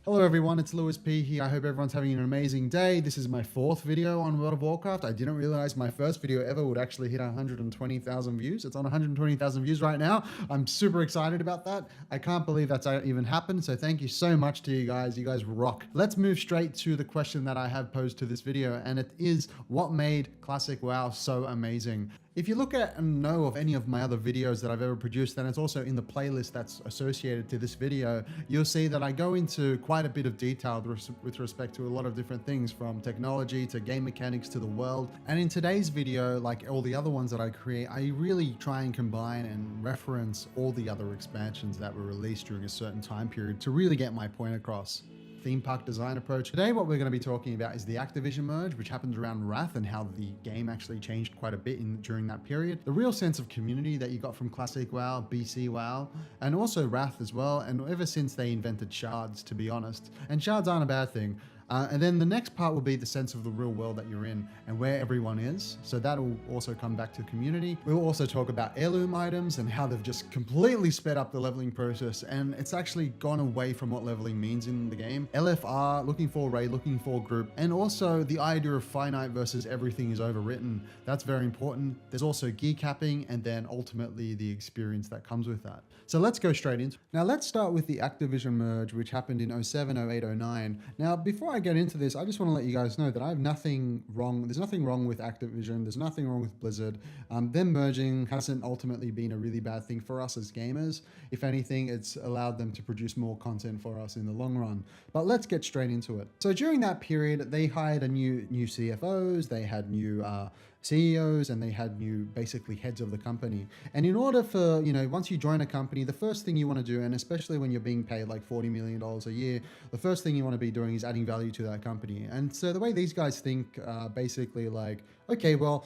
Hello everyone, it's Lewis P here. I hope everyone's having an amazing day. This is my fourth video on World of Warcraft. I didn't realize my first video ever would actually hit 120,000 views. It's on 120,000 views right now. I'm super excited about that. I can't believe that's even happened. So thank you so much to you guys. You guys rock. Let's move straight to the question that I have posed to this video, and it is, what made Classic WoW so amazing? If you look at and know of any of my other videos that I've ever produced, then it's also in the playlist that's associated to this video, you'll see that I go into quite a bit of detail with respect to a lot of different things, from technology to game mechanics to the world. And in today's video, like all the other ones that I create, I really try and combine and reference all the other expansions that were released during a certain time period to really get my point across. Theme park design approach. Today what we're going to be talking about is the Activision merge, which happened around Wrath, and how the game actually changed quite a bit during that period. The real sense of community that you got from Classic WoW, BC WoW, and also Wrath as well, and ever since they invented shards, to be honest. And shards aren't a bad thing. And then the next part will be the sense of the real world that you're in and where everyone is. So that will also come back to community. We'll also talk about heirloom items and how they've just completely sped up the leveling process. And it's actually gone away from what leveling means in the game. LFR, looking for raid, looking for group. And also the idea of finite versus everything is overwritten. That's very important. There's also gear capping, and then ultimately the experience that comes with that. So let's go straight into it. Now let's start with the Activision merge, which happened in 07, 08, 09. Now before I get into this, I just want to let you guys know that I have nothing wrong. There's nothing wrong with Activision. There's nothing wrong with Blizzard. Them merging hasn't ultimately been a really bad thing for us as gamers. If anything, it's allowed them to produce more content for us in the long run. But let's get straight into it. So during that period, they hired a new CFOs. They had new CEOs, and they had new basically heads of the company. And in order for, once you join a company, the first thing you want to do, and especially when you're being paid like $40 million a year, the first thing you want to be doing is adding value to that company. And so the way these guys think, basically like, okay, well,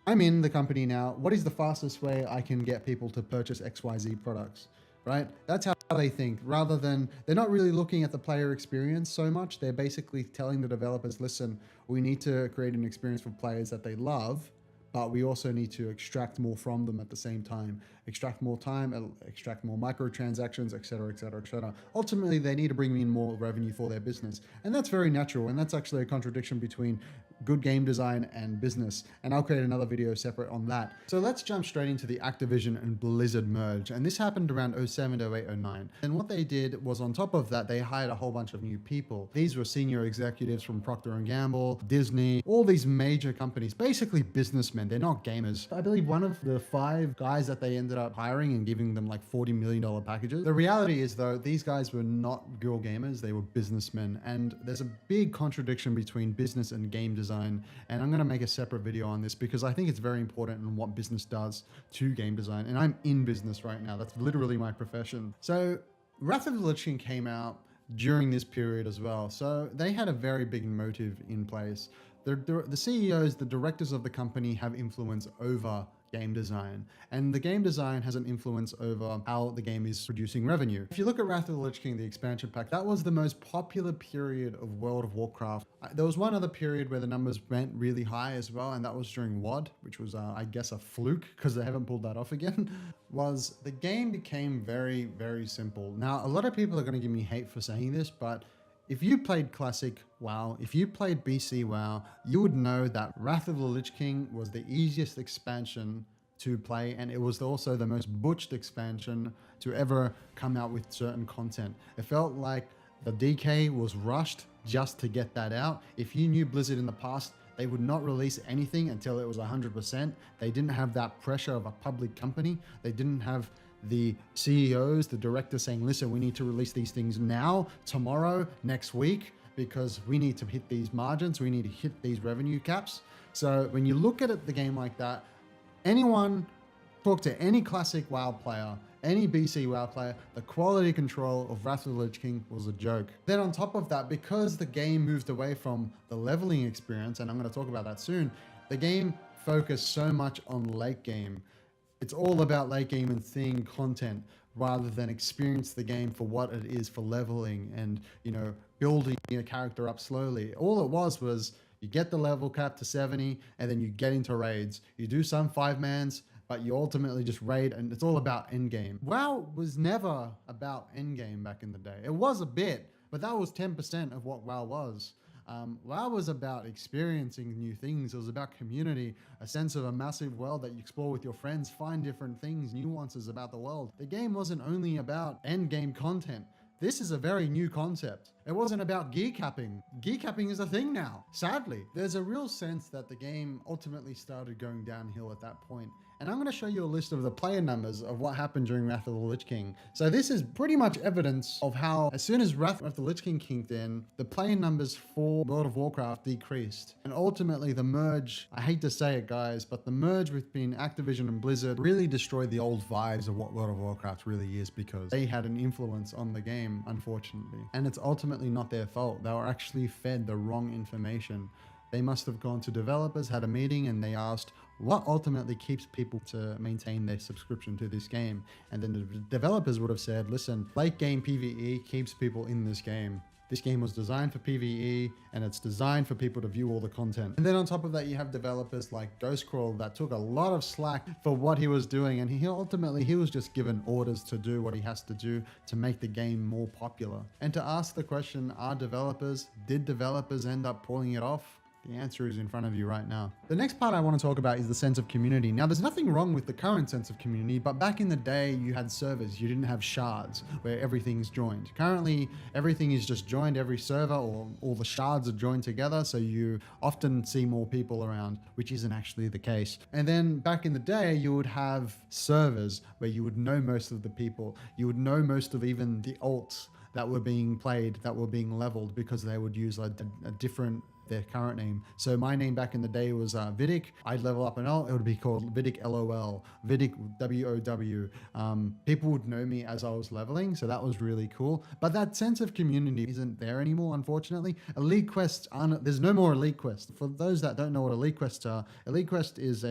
I'm in the company now. What is the fastest way I can get people to purchase XYZ products? Right? That's how they think, rather than, they're not really looking at the player experience so much. They're basically telling the developers, listen, we need to create an experience for players that they love, but we also need to extract more from them at the same time. Extract more time, extract more microtransactions, etc., etc., etc. Ultimately, they need to bring in more revenue for their business. And that's very natural. And that's actually a contradiction between good game design and business. And I'll create another video separate on that. So let's jump straight into the Activision and Blizzard merge. And this happened around 07, 08, 09. And what they did was, on top of that, they hired a whole bunch of new people. These were senior executives from Procter & Gamble, Disney, all these major companies, basically businessmen. They're not gamers. I believe one of the 5 guys that they ended up hiring and giving them like $40 million packages. The reality is, though, these guys were not real gamers. They were businessmen. And there's a big contradiction between business and game design. And I'm going to make a separate video on this because I think it's very important in what business does to game design. And I'm in business right now. That's literally my profession. So Wrath of the Lich King came out during this period as well. So they had a very big motive in place. The CEOs, the directors of the company, have influence over game design, and the game design has an influence over how the game is producing revenue. If you look at Wrath of the Lich King, the expansion pack, that was the most popular period of World of Warcraft. There was one other period where the numbers went really high as well, and that was during WoD, which was, I guess, a fluke because they haven't pulled that off again. Was the game became very, very simple. Now, a lot of people are going to give me hate for saying this, but if you played Classic WoW, if you played BC WoW, you would know that Wrath of the Lich King was the easiest expansion to play, and it was also the most butched expansion to ever come out with certain content. It felt like the DK was rushed just to get that out. If you knew Blizzard in the past, they would not release anything until it was 100%. They didn't have that pressure of a public company. They didn't have the CEOs, the directors saying, listen, we need to release these things now, tomorrow, next week, because we need to hit these margins, we need to hit these revenue caps. So when you look at it, the game like that, talk to any Classic WoW player, any BC WoW player, the quality control of Wrath of the Lich King was a joke. Then on top of that, because the game moved away from the leveling experience, and I'm going to talk about that soon, the game focused so much on late game. It's all about late game and seeing content rather than experience the game for what it is, for leveling and, building a character up slowly. All it was you get the level cap to 70 and then you get into raids. You do some 5-mans, but you ultimately just raid, and it's all about endgame. WoW was never about endgame back in the day. It was a bit, but that was 10% of what WoW was. WoW was about experiencing new things. It was about community, a sense of a massive world that you explore with your friends, find different things, nuances about the world. The game wasn't only about end game content. This is a very new concept. It wasn't about gear capping. Gear capping is a thing now, sadly. There's a real sense that the game ultimately started going downhill at that point. And I'm going to show you a list of the player numbers of what happened during Wrath of the Lich King. So this is pretty much evidence of how, as soon as Wrath of the Lich King kicked in, the player numbers for World of Warcraft decreased. And ultimately the merge, I hate to say it guys, but the merge between Activision and Blizzard really destroyed the old vibes of what World of Warcraft really is, because they had an influence on the game, unfortunately. And it's ultimately not their fault. They were actually fed the wrong information. They must have gone to developers, had a meeting, and they asked what ultimately keeps people to maintain their subscription to this game. And then the developers would have said, listen, late game PvE keeps people in this game. This game was designed for PvE, and it's designed for people to view all the content. And then on top of that, you have developers like Ghostcrawl that took a lot of slack for what he was doing, and he was just given orders to do what he has to do to make the game more popular. And to ask the question, did developers end up pulling it off? The answer is in front of you right now. The next part I want to talk about is the sense of community. Now, there's nothing wrong with the current sense of community, but back in the day, you had servers. You didn't have shards where everything's joined. Currently, everything is just joined, every server, or all the shards are joined together, so you often see more people around, which isn't actually the case. And then back in the day, you would have servers where you would know most of the people. You would know most of even the alts that were being played, that were being leveled, because they would use a different their current name. So my name back in the day was Vidic. I'd level up an L, it would be called Vidic LOL, Vidic WOW. People would know me as I was leveling, so that was really cool. But that sense of community isn't there anymore, unfortunately. Elite quests there's no more elite quests. For those that don't know what elite quests are, elite quest is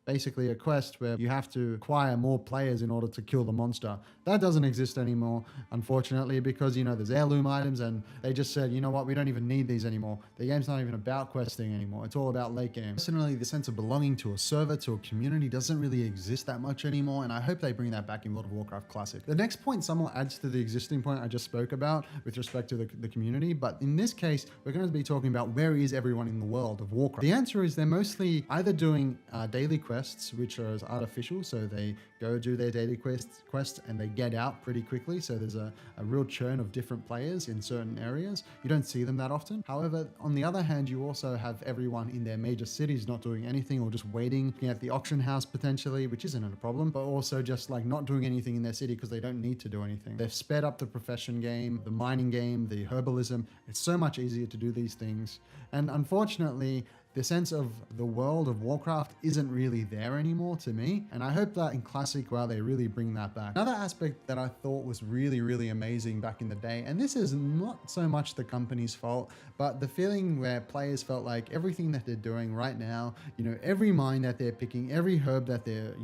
basically a quest where you have to acquire more players in order to kill the monster. That doesn't exist anymore, unfortunately, because, there's heirloom items, and they just said, you know what, we don't even need these anymore. The game's not even about questing anymore. It's all about late game. Personally, the sense of belonging to a server, to a community, doesn't really exist that much anymore, and I hope they bring that back in World of Warcraft Classic. The next point somewhat adds to the existing point I just spoke about with respect to the community, but in this case, we're going to be talking about where is everyone in the world of Warcraft. The answer is they're mostly either doing daily quests, which are as artificial, so they go do their daily quest and they get out pretty quickly, so there's a real churn of different players in certain areas. You don't see them that often. However, on the other hand, you also have everyone in their major cities not doing anything, or just waiting at the auction house potentially, which isn't a problem, but also just like not doing anything in their city because they don't need to do anything. They've sped up the profession game, the mining game, the herbalism. It's so much easier to do these things. And unfortunately, the sense of the world of Warcraft isn't really there anymore to me, and I hope that in Classic WoW they really bring that back. Another aspect that I thought was really, really amazing back in the day, and this is not so much the company's fault, but the feeling where players felt like everything that they're doing right now, every mine that they're picking, every herb that they're,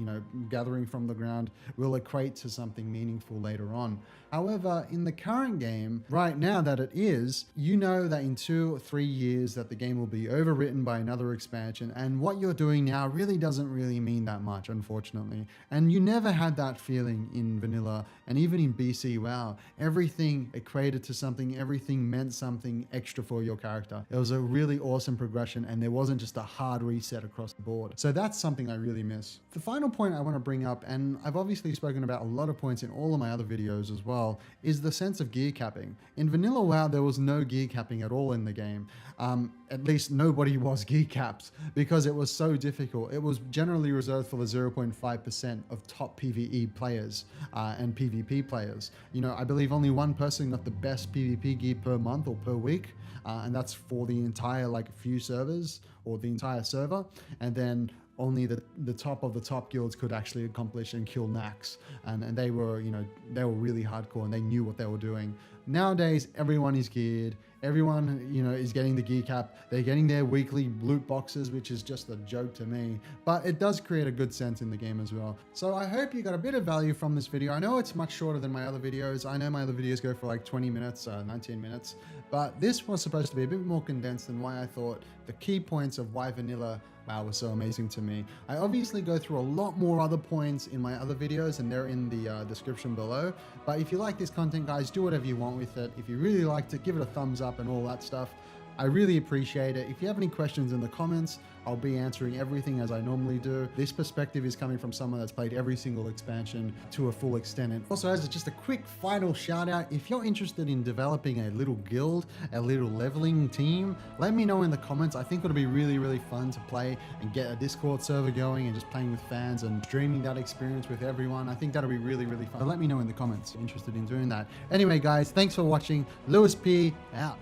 gathering from the ground will equate to something meaningful later on. However, in the current game, right now that it is, that in 2 or 3 years that the game will be overwritten by another expansion, and what you're doing now really doesn't really mean that much, unfortunately. And you never had that feeling in vanilla, and even in BC WoW. Everything equated to something, everything meant something extra for your character. It was a really awesome progression, and there wasn't just a hard reset across the board. So that's something I really miss. The final point I want to bring up, and I've obviously spoken about a lot of points in all of my other videos as well, is the sense of gear capping. In vanilla WoW, there was no gear capping at all in the game. At least nobody was gear capped, because it was so difficult. It was generally reserved for the 0.5% of top PvE players and PvP players. I believe only one person got the best PvP gear per month or per week, and that's for the entire few servers or the entire server. And then only the top of the top guilds could actually accomplish and kill Nax, and they were they were really hardcore and they knew what they were doing. Nowadays, everyone is geared, Everyone, you know, is getting the gear cap. They're getting their weekly loot boxes, which is just a joke to me, but it does create a good sense in the game as well. So I hope you got a bit of value from this video. I know it's much shorter than my other videos. I know my other videos go for like 20 minutes, 19 minutes, but this was supposed to be a bit more condensed than why I thought the key points of why vanilla was so amazing to me. I obviously go through a lot more other points in my other videos, and they're in the description below. But if you like this content, guys, do whatever you want with it. If you really liked it, give it a thumbs up and all that stuff. I really appreciate it. If you have any questions in the comments, I'll be answering everything as I normally do. This perspective is coming from someone that's played every single expansion to a full extent. And also, as just a quick final shout out, if you're interested in developing a little guild, a little leveling team, let me know in the comments. I think it'll be really, really fun to play and get a Discord server going and just playing with fans and streaming that experience with everyone. I think that'll be really, really fun. So let me know in the comments if you're interested in doing that. Anyway, guys, thanks for watching. Lewis P out.